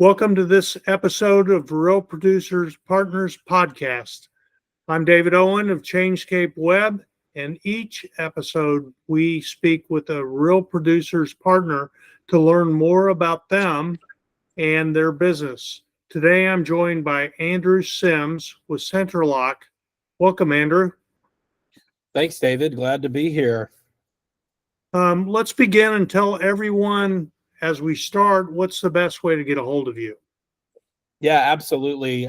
Welcome to this episode of Real Producers Partners Podcast. I'm David Owen of Changescape Web, and each episode we speak with a Real Producers partner to learn more about them and their business. Today I'm joined by Andrew Sims with Sentrilock. Welcome, Andrew. Thanks, David. Glad to be here. Let's begin and tell everyone as we start, what's the best way to get a hold of you? Yeah, absolutely.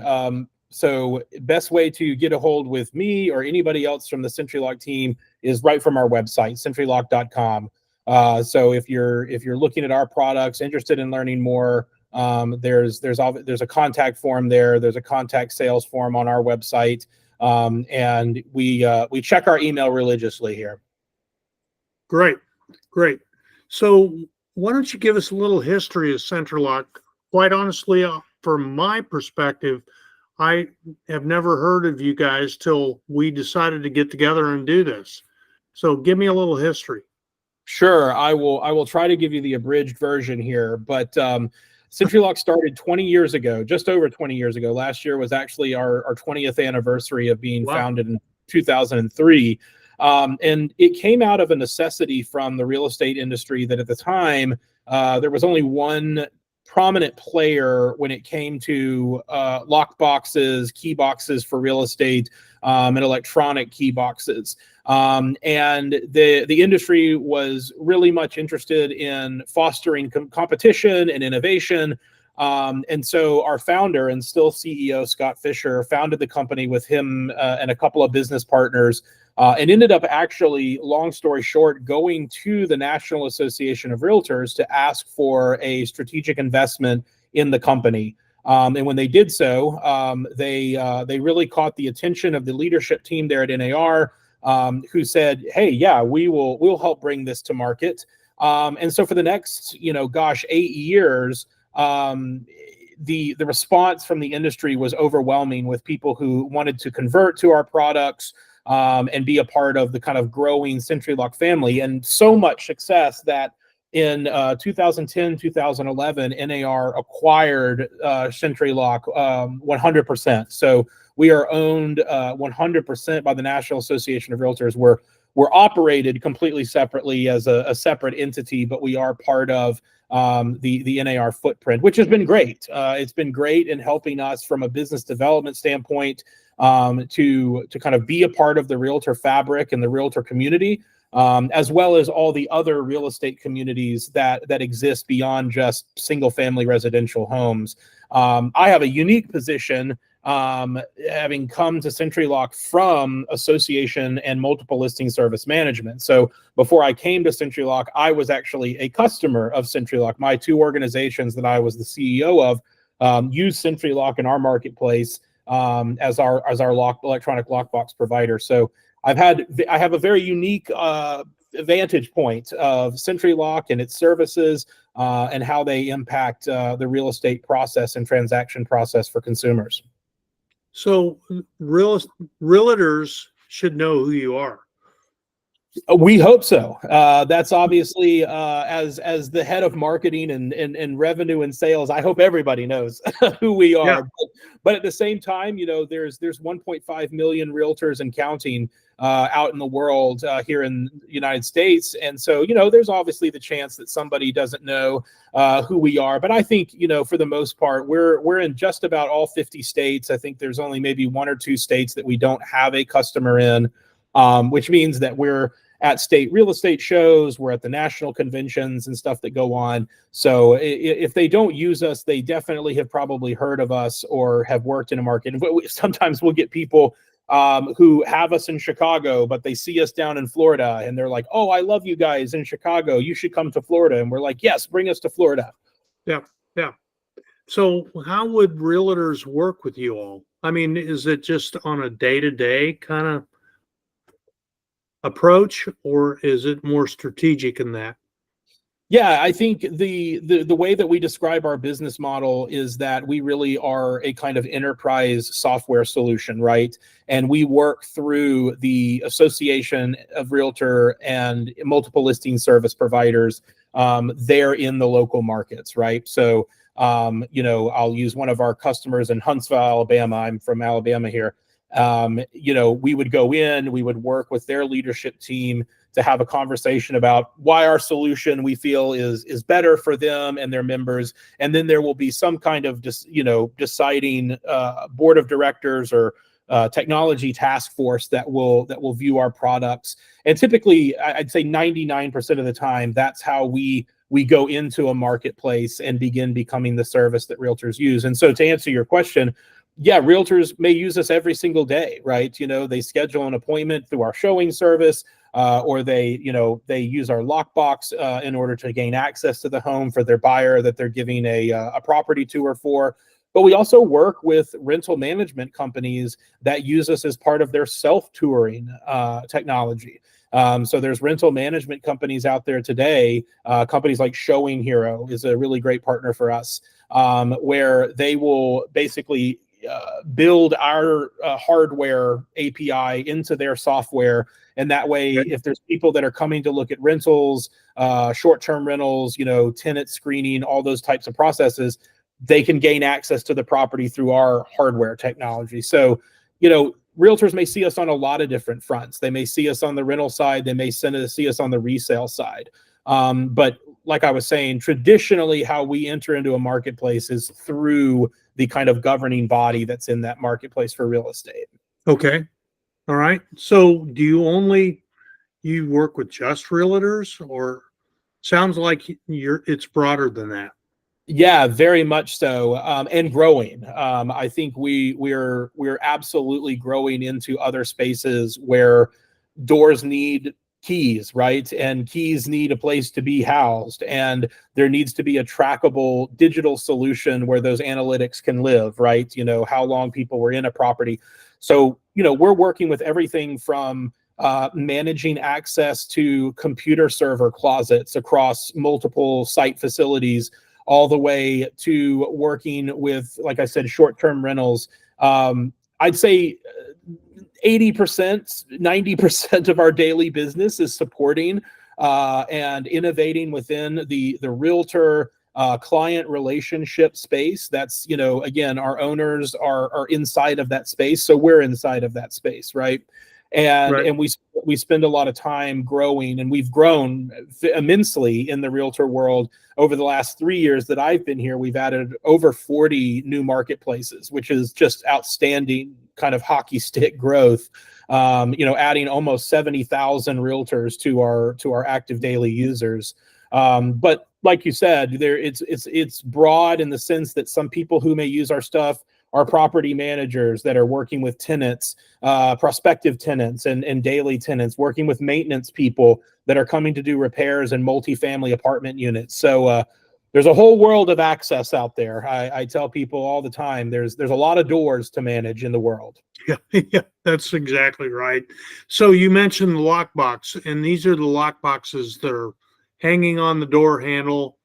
So best way to get a hold with me or anybody else from the Sentrilock team is right from our website, sentrilock.com. So if you're looking at our products, interested in learning more, there's a contact form there. There's a contact sales form on our website, and we check our email religiously here. Great. So why don't you give us a little history of Sentrilock? Quite honestly, from my perspective, I have never heard of you guys till we decided to get together and do this. So give me a little history. Sure, I will try to give you the abridged version here, but Sentrilock started 20 years ago, just over 20 years ago. Last year was actually our 20th anniversary of being founded in 2003. And it came out of a necessity from the real estate industry that at the time, there was only one prominent player when it came to lock boxes, key boxes for real estate, and electronic key boxes. And the industry was really much interested in fostering competition and innovation. And so our founder and still CEO, Scott Fisher, founded the company with him and a couple of business partners, and ended up actually, long story short, going to the National Association of Realtors to ask for a strategic investment in the company. And when they did so, they really caught the attention of the leadership team there at NAR, who said, "Hey, yeah, we'll help bring this to market." And so for the next, 8 years, the response from the industry was overwhelming, with people who wanted to convert to our products and be a part of the kind of growing Sentrilock family, and so much success that in 2010, 2011, NAR acquired Sentrilock 100%. So we are owned 100% by the National Association of Realtors. We're operated completely separately as a separate entity, but we are part of the NAR footprint, which has been great. It's been great in helping us from a business development standpoint to kind of be a part of the realtor fabric and the realtor community, as well as all the other real estate communities that exist beyond just single family residential homes. I have a unique position, having come to Sentrilock from association and multiple listing service management. So before I came to Sentrilock, I was actually a customer of Sentrilock. My two organizations that I was the CEO of use Sentrilock in our marketplace as our electronic lockbox provider. So I have a very unique vantage point of Sentrilock and its services and how they impact the real estate process and transaction process for consumers. So realtors should know who you are. We hope so. That's obviously as the head of marketing and revenue and sales, I hope everybody knows who we are. Yeah. But at the same time, there's 1.5 million realtors and counting out in the world here in the United States. And so, there's obviously the chance that somebody doesn't know who we are. But I think, for the most part, we're in just about all 50 states. I think there's only maybe one or two states that we don't have a customer in, which means that we're at state real estate shows, we're at the national conventions and stuff that go on. So if they don't use us, they definitely have probably heard of us or have worked in a market. Sometimes we'll get people who have us in Chicago, but they see us down in Florida and they're like, "Oh, I love you guys in Chicago. You should come to Florida." And we're like, "Yes, bring us to Florida." Yeah. So how would realtors work with you all? I mean, is it just on a day-to-day kind of approach, or is it more strategic in that? Yeah, I think the way that we describe our business model is that we really are a kind of enterprise software solution, right? And we work through the Association of Realtor and multiple listing service providers there in the local markets, right? So I'll use one of our customers in Huntsville, Alabama. I'm from Alabama here. We would go in, we would work with their leadership team to have a conversation about why our solution we feel is better for them and their members. And then there will be some kind of deciding board of directors or technology task force that will view our products. And typically, I'd say 99% of the time, that's how we go into a marketplace and begin becoming the service that realtors use. And so to answer your question, yeah, realtors may use us every single day, right? They schedule an appointment through our showing service, or they use our lockbox in order to gain access to the home for their buyer that they're giving a property tour for. But we also work with rental management companies that use us as part of their self-touring technology. So there's rental management companies out there today. Companies like Showing Hero is a really great partner for us, where they will basically build our hardware API into their software. And that way, if there's people that are coming to look at rentals, short-term rentals, tenant screening, all those types of processes, they can gain access to the property through our hardware technology. So, realtors may see us on a lot of different fronts. They may see us on the rental side. They may see us on the resale side. But like I was saying, traditionally, how we enter into a marketplace is through the kind of governing body that's in that marketplace for real estate. Okay. All right. So do you work with just realtors, or sounds like it's broader than that? Yeah, very much so, and growing. I think we're absolutely growing into other spaces where doors need keys, right? And keys need a place to be housed, and there needs to be a trackable digital solution where those analytics can live, right? How long people were in a property. So, we're working with everything from managing access to computer server closets across multiple site facilities, all the way to working with, like I said, short-term rentals. I'd say 80%, 90% of our daily business is supporting and innovating within the realtor client relationship space. That's, again, our owners are inside of that space. So we're inside of that space, right? And we spend a lot of time growing, and we've grown immensely in the realtor world over the last 3 years that I've been here. We've added over 40 new marketplaces, which is just outstanding kind of hockey stick growth. Adding almost 70,000 realtors to our active daily users. But like you said, it's broad in the sense that some people who may use our stuff are property managers that are working with tenants, prospective tenants and daily tenants, working with maintenance people that are coming to do repairs in multifamily apartment units. So there's a whole world of access out there. I tell people all the time, there's a lot of doors to manage in the world. Yeah, that's exactly right. So you mentioned the lockbox, and these are the lockboxes that are hanging on the door handle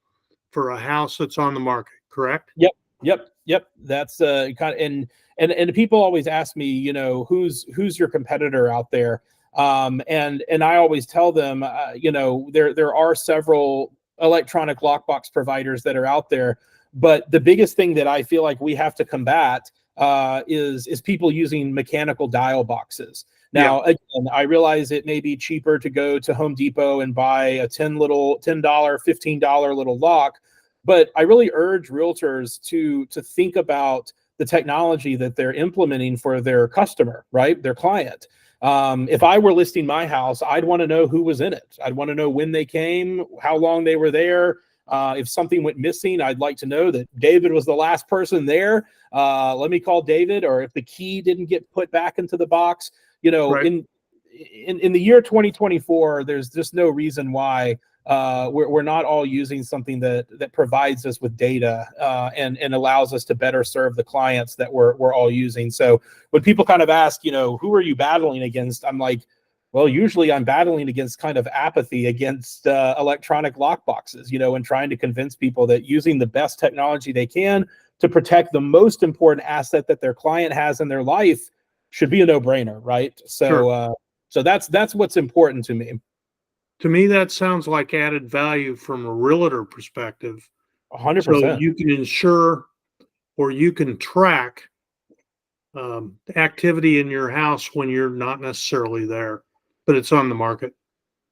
for a house that's on the market, correct? Yep. That's kind of, and people always ask me, who's your competitor out there? And I always tell them, there are several electronic lockbox providers that are out there, but the biggest thing that I feel like we have to combat is people using mechanical dial boxes. Now, again, I realize it may be cheaper to go to Home Depot and buy a $10, $15 little lock. But I really urge realtors to think about the technology that they're implementing for their customer, right? Their client. If I were listing my house, I'd want to know who was in it. I'd want to know when they came, how long they were there. If something went missing, I'd like to know that David was the last person there. Let me call David. Or if the key didn't get put back into the box, in the year 2024, there's just no reason why we're not all using something that provides us with data and allows us to better serve the clients that we're all using. So when people kind of ask, who are you battling against? I'm like, well, usually I'm battling against kind of apathy against electronic lockboxes, and trying to convince people that using the best technology they can to protect the most important asset that their client has in their life should be a no-brainer, right? So, Sure. So that's what's important to me. To me, that sounds like added value from a realtor perspective. So 100%. you can ensure or you can track activity in your house when you're not necessarily there, but it's on the market.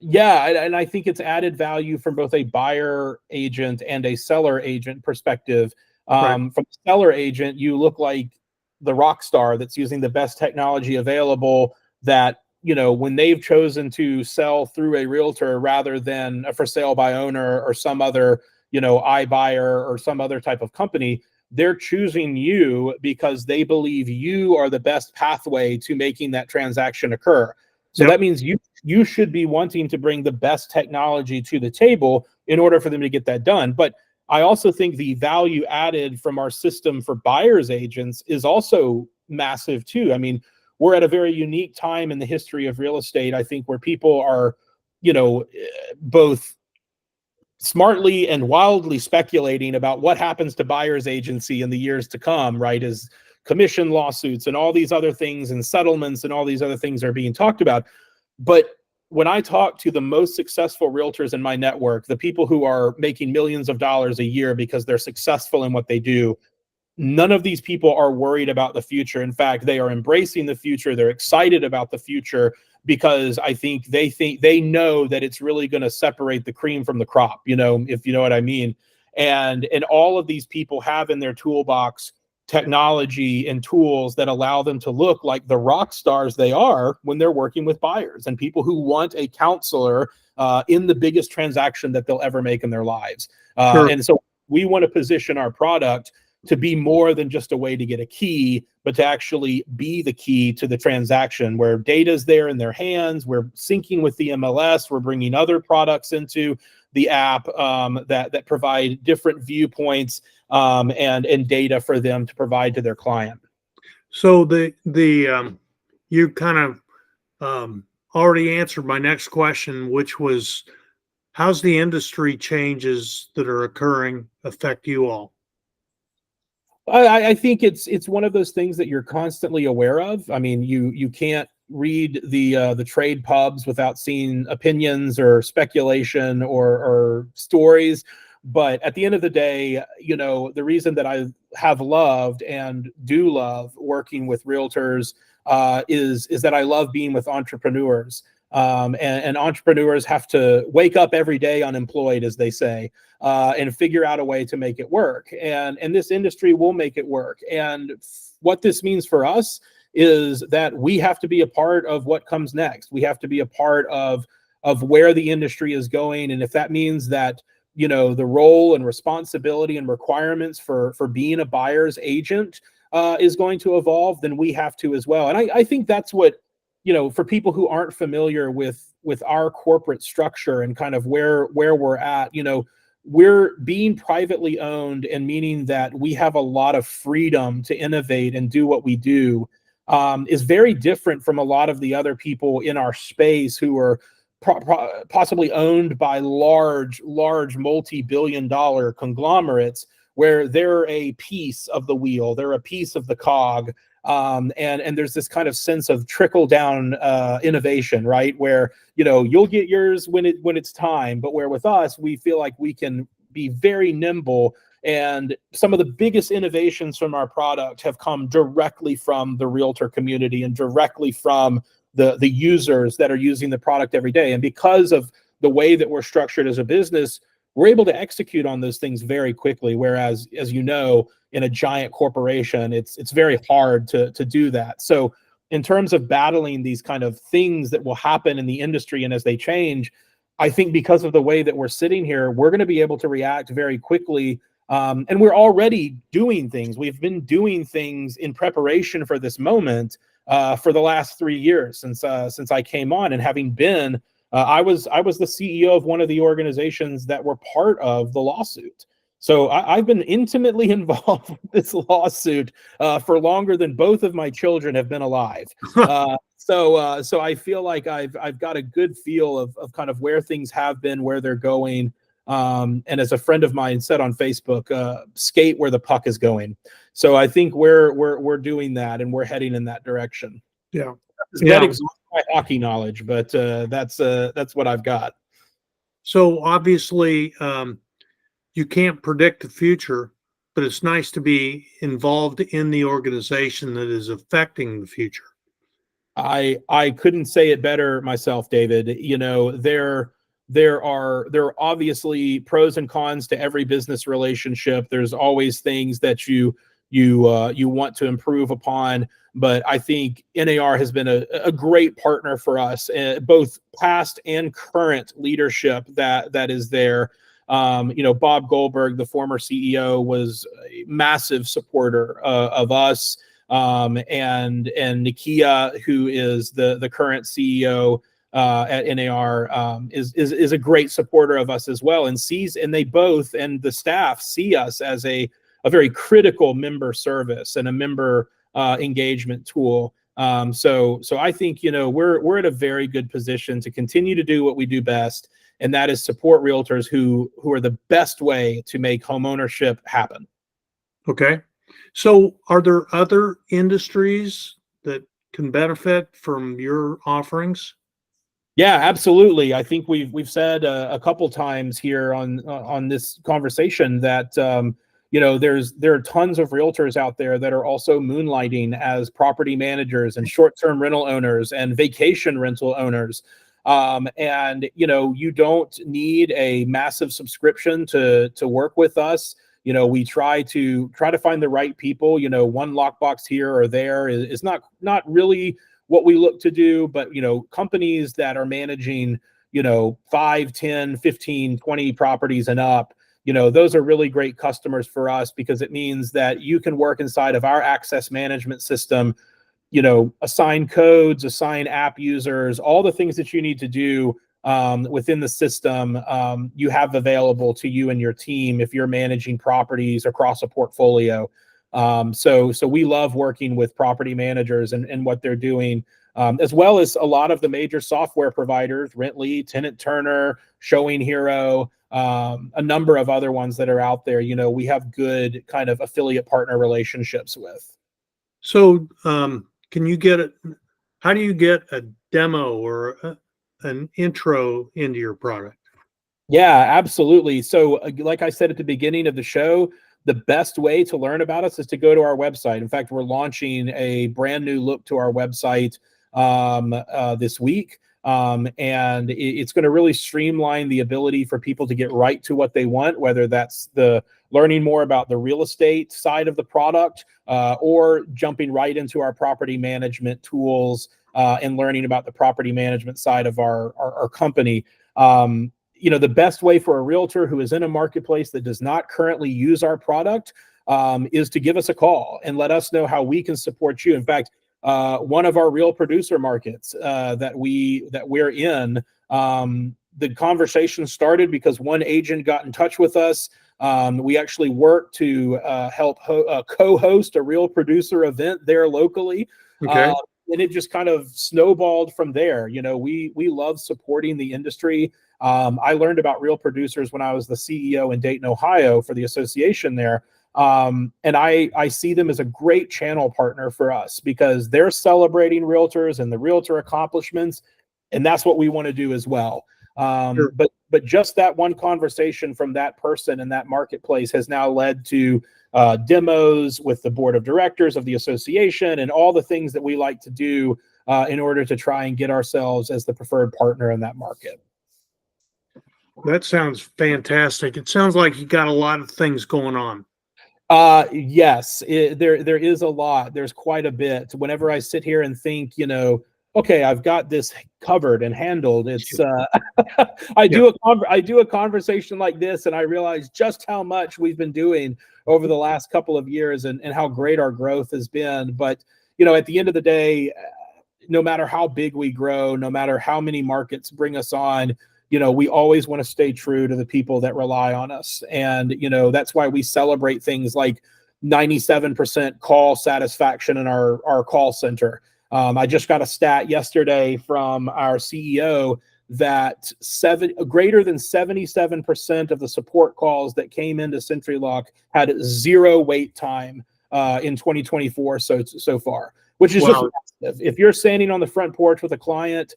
Yeah, and I think it's added value from both a buyer agent and a seller agent perspective. Right. From the seller agent, you look like the rock star that's using the best technology available. That, when they've chosen to sell through a realtor rather than a for sale by owner or some other, iBuyer or some other type of company, they're choosing you because they believe you are the best pathway to making that transaction occur. So Yep. that means you should be wanting to bring the best technology to the table in order for them to get that done. But I also think the value added from our system for buyers agents is also massive too. I mean, we're at a very unique time in the history of real estate, I think, where people are, both smartly and wildly speculating about what happens to buyer's agency in the years to come, right? As commission lawsuits and all these other things and settlements and all these other things are being talked about. But when I talk to the most successful realtors in my network, the people who are making millions of dollars a year because they're successful in what they do, none of these people are worried about the future. In fact, they are embracing the future. They're excited about the future because I think they know that it's really going to separate the cream from the crop, if you know what I mean. And all of these people have in their toolbox technology and tools that allow them to look like the rock stars they are when they're working with buyers and people who want a counselor in the biggest transaction that they'll ever make in their lives. Sure. And so we want to position our product to be more than just a way to get a key, but to actually be the key to the transaction where data's there in their hands. We're syncing with the MLS. We're bringing other products into the app that provide different viewpoints and data for them to provide to their client. So you kind of already answered my next question, which was, how's the industry changes that are occurring affect you all? I think it's one of those things that you're constantly aware of. I mean, you can't read the trade pubs without seeing opinions or speculation or stories. But at the end of the day, the reason that I have loved and do love working with realtors is that I love being with entrepreneurs. And entrepreneurs have to wake up every day unemployed, as they say, and figure out a way to make it work. And this industry will make it work. And what this means for us is that we have to be a part of what comes next. We have to be a part of where the industry is going. And if that means that, the role and responsibility and requirements for being a buyer's agent is going to evolve, then we have to as well. And I think that's what, for people who aren't familiar with our corporate structure and kind of where we're at, we're being privately owned, and meaning that we have a lot of freedom to innovate and do what we do, is very different from a lot of the other people in our space who are possibly owned by large multi-billion-dollar conglomerates, where they're a piece of the wheel, they're a piece of the cog. And there's this kind of sense of trickle down innovation, right? Where, you'll get yours when it's time, but where with us, we feel like we can be very nimble. And some of the biggest innovations from our product have come directly from the realtor community and directly from the users that are using the product every day. And because of the way that we're structured as a business, we're able to execute on those things very quickly. Whereas, as you know, in a giant corporation, it's very hard to do that. So in terms of battling these kind of things that will happen in the industry and as they change, I think because of the way that we're sitting here, we're going to be able to react very quickly. And we're already doing things. We've been doing things in preparation for this moment for the last 3 years since I came on. And having been I was the CEO of one of the organizations that were part of the lawsuit. So I've been intimately involved with this lawsuit for longer than both of my children have been alive. So I feel like I've got a good feel of kind of where things have been, where they're going. And as a friend of mine said on Facebook, skate where the puck is going. So I think we're doing that, and we're heading in that direction. Yeah. That exhausts my hockey knowledge, but that's what I've got. So obviously, you can't predict the future, but it's nice to be involved in the organization that is affecting the future. I couldn't say it better myself, David. You know, there are obviously pros and cons to every business relationship. There's always things that you want to improve upon, but I think NAR has been a great partner for us, both past and current leadership that is there. You know, Bob Goldberg, the former CEO, was a massive supporter of us. And Nikia, who is the current CEO at NAR, is a great supporter of us as well, and they both and the staff see us as a very critical member service and a member engagement tool. So I think, you know, we're at a very good position to continue to do what we do best, and that is support realtors who are the best way to make homeownership happen. Okay. So are there other industries that can benefit from your offerings? Yeah, absolutely. I think we've said a couple times here on this conversation that you know, there are tons of realtors out there that are also moonlighting as property managers and short-term rental owners and vacation rental owners. And you know, you don't need a massive subscription to work with us. You know, we try to find the right people. You know, one lockbox here or there is not really what we look to do, but you know, companies that are managing, you know, 5, 10, 15, 20 properties and up, you know, those are really great customers for us, because it means that you can work inside of our access management system, you know, assign codes, assign app users, all the things that you need to do within the system, you have available to you and your team if you're managing properties across a portfolio. So we love working with property managers and what they're doing, as well as a lot of the major software providers, Rently, Tenant Turner, Showing Hero, a number of other ones that are out there. You know, we have good kind of affiliate partner relationships with. So can you get it? How do you get a demo or an intro into your product? Yeah, absolutely. So like I said at the beginning of the show, the best way to learn about us is to go to our website. In fact, we're launching a brand new look to our website this week. And it's going to really streamline the ability for people to get right to what they want, whether that's the learning more about the real estate side of the product, or jumping right into our property management tools and learning about the property management side of our company. You know, the best way for a realtor who is in a marketplace that does not currently use our product is to give us a call and let us know how we can support you. In fact, one of our real producer markets that we're in, the conversation started because one agent got in touch with us. We actually worked to help co-host a real producer event there locally. Okay. And it just kind of snowballed from there. You know, we love supporting the industry. I learned about real producers when I was the CEO in Dayton, Ohio for the association there. And I see them as a great channel partner for us because they're celebrating realtors and the realtor accomplishments. And that's what we want to do as well. Sure. But just that one conversation from that person in that marketplace has now led to demos with the board of directors of the association and all the things that we like to do in order to try and get ourselves as the preferred partner in that market. That sounds fantastic. It sounds like you got a lot of things going on. Yes, there is a lot. There's quite a bit. Whenever I sit here and think, you know, okay, I've got this covered and handled. It's I do a conversation like this, and I realize just how much we've been doing over the last couple of years and how great our growth has been. But you know, at the end of the day, no matter how big we grow, no matter how many markets bring us on, you know, we always want to stay true to the people that rely on us. And, you know, that's why we celebrate things like 97% call satisfaction in our call center. I just got a stat yesterday from our CEO that greater than 77% of the support calls that came into Sentrilock had 0 wait time in 2024 so far, which is just massive. If you're standing on the front porch with a client,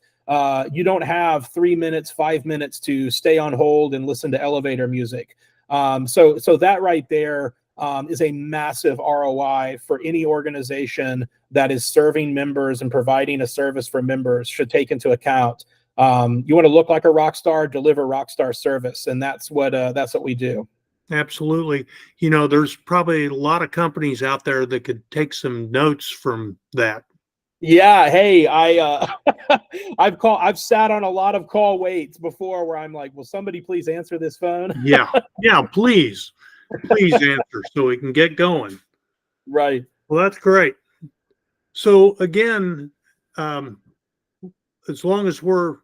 you don't have 3 minutes, 5 minutes to stay on hold and listen to elevator music. So that right there is a massive ROI for any organization that is serving members and providing a service for members should take into account. You want to look like a rock star, deliver rock star service, and that's what we do. Absolutely. There's probably a lot of companies out there that could take some notes from that. Yeah. Hey, I've sat on a lot of call waits before where I'm like, will somebody please answer this phone? Yeah. Please answer so we can get going. Right. Well, that's great. So again, as long as we're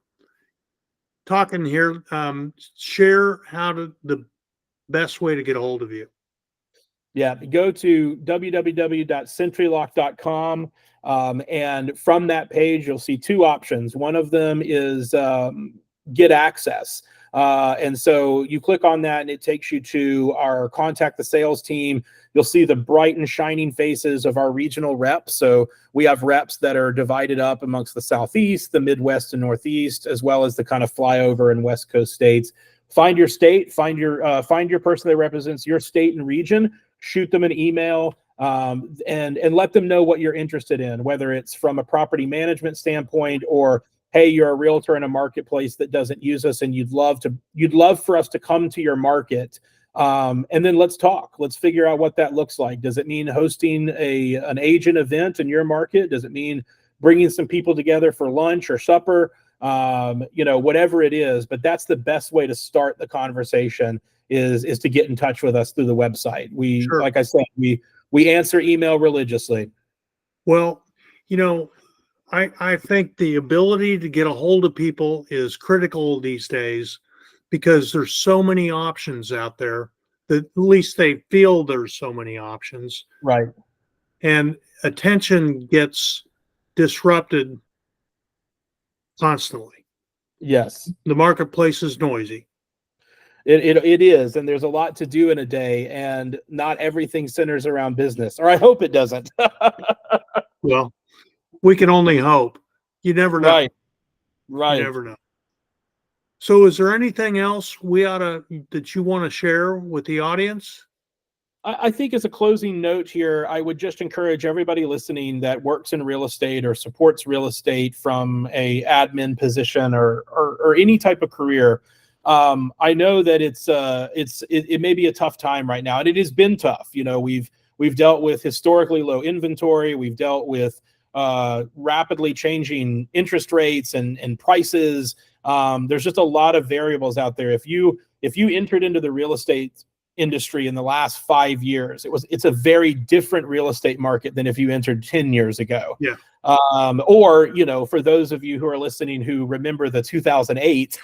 talking here, share the best way to get a hold of you. Yeah, go to www.sentrilock.com. And from that page, you'll see two options. One of them is get access. And so you click on that and it takes you to our contact the sales team. You'll see the bright and shining faces of our regional reps. So we have reps that are divided up amongst the Southeast, the Midwest and Northeast, as well as the kind of flyover and West Coast states. Find your state, find your person that represents your state and region, shoot them an email, and let them know what you're interested in, whether it's from a property management standpoint or, hey, you're a realtor in a marketplace that doesn't use us and you'd love for us to come to your market. And then let's talk. Let's figure out what that looks like. Does it mean hosting an agent event in your market? Does it mean bringing some people together for lunch or supper? Whatever it is, but that's the best way to start the conversation is to get in touch with us through the website. Sure. Like I said, we answer email religiously. Well, I think the ability to get a hold of people is critical these days because there's so many options out there that at least they feel there's so many options. Right. And attention gets disrupted constantly. Yes. The marketplace is noisy. It is, and there's a lot to do in a day, and not everything centers around business, or I hope it doesn't. Well, we can only hope. You never know. Right. You never know. So is there anything else that you want to share with the audience? I think as a closing note here, I would just encourage everybody listening that works in real estate or supports real estate from a admin position or any type of career. I know that it may be a tough time right now, and it has been tough. We've dealt with historically low inventory. We've dealt with rapidly changing interest rates and prices. There's just a lot of variables out there. If you entered into the real estate industry in the last 5 years, it's a very different real estate market than if you entered 10 years ago. Yeah. Or, for those of you who are listening who remember the 2008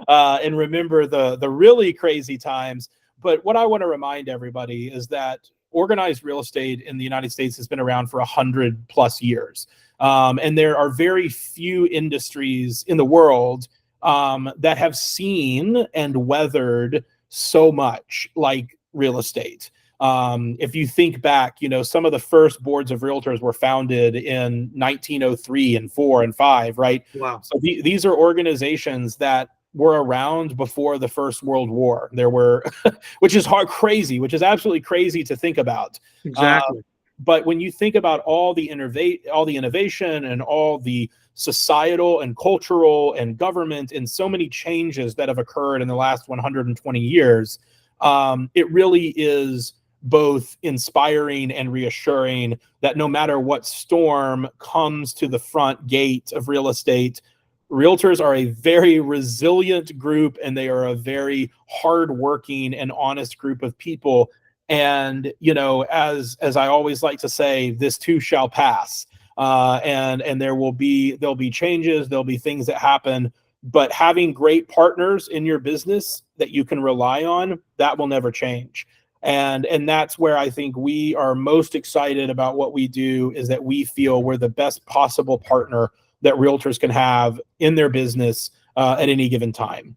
and remember the really crazy times. But what I want to remind everybody is that organized real estate in the United States has been around for 100+ years. And there are very few industries in the world that have seen and weathered so much like real estate. If you think back, some of the first boards of realtors were founded in 1903 and 4 and 5, right? Wow. So these are organizations that were around before the First World War. There were, which is absolutely crazy to think about. Exactly. But when you think about all the innovation and all the societal and cultural and government and so many changes that have occurred in the last 120 years, it really is both inspiring and reassuring that no matter what storm comes to the front gate of real estate, realtors are a very resilient group, and they are a very hardworking and honest group of people. And as I always like to say, this too shall pass. And there'll be changes, there'll be things that happen, but having great partners in your business that you can rely on, that will never change. And that's where I think we are most excited about what we do, is that we feel we're the best possible partner that realtors can have in their business at any given time.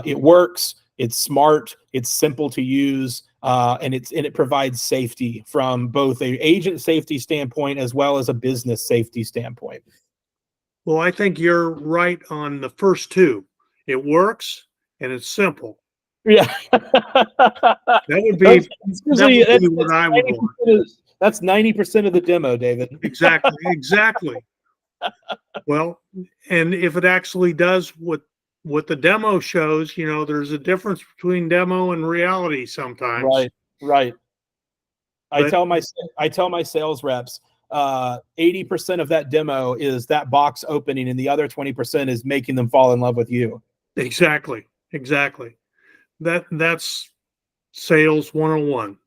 It works, it's smart, it's simple to use, and it provides safety from both an agent safety standpoint as well as a business safety standpoint. Well, I think you're right on the first two. It works and it's simple. Yeah. That would be, Usually, that would be what I would want. That's 90% of the demo, David. Exactly. Exactly. Well, and if it actually does what the demo shows, there's a difference between demo and reality sometimes. Right, right. I But tell my sales reps, 80% of that demo is that box opening, and the other 20% is making them fall in love with you. exactly, exactly. That's sales 101.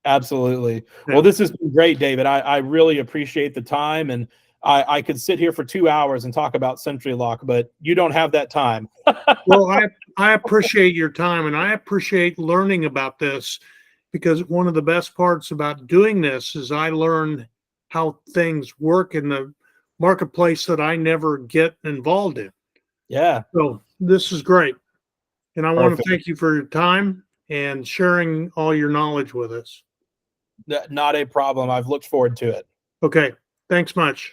Absolutely. Yeah. Well, this has been great, David. I really appreciate the time, and I could sit here for 2 hours and talk about Sentrilock, but you don't have that time. Well, I appreciate your time, and I appreciate learning about this, because one of the best parts about doing this is I learn how things work in the marketplace that I never get involved in. Yeah. So this is great. And I want to Perfect. thank you for your time and sharing all your knowledge with us. Not a problem. I've looked forward to it. Okay. Thanks much.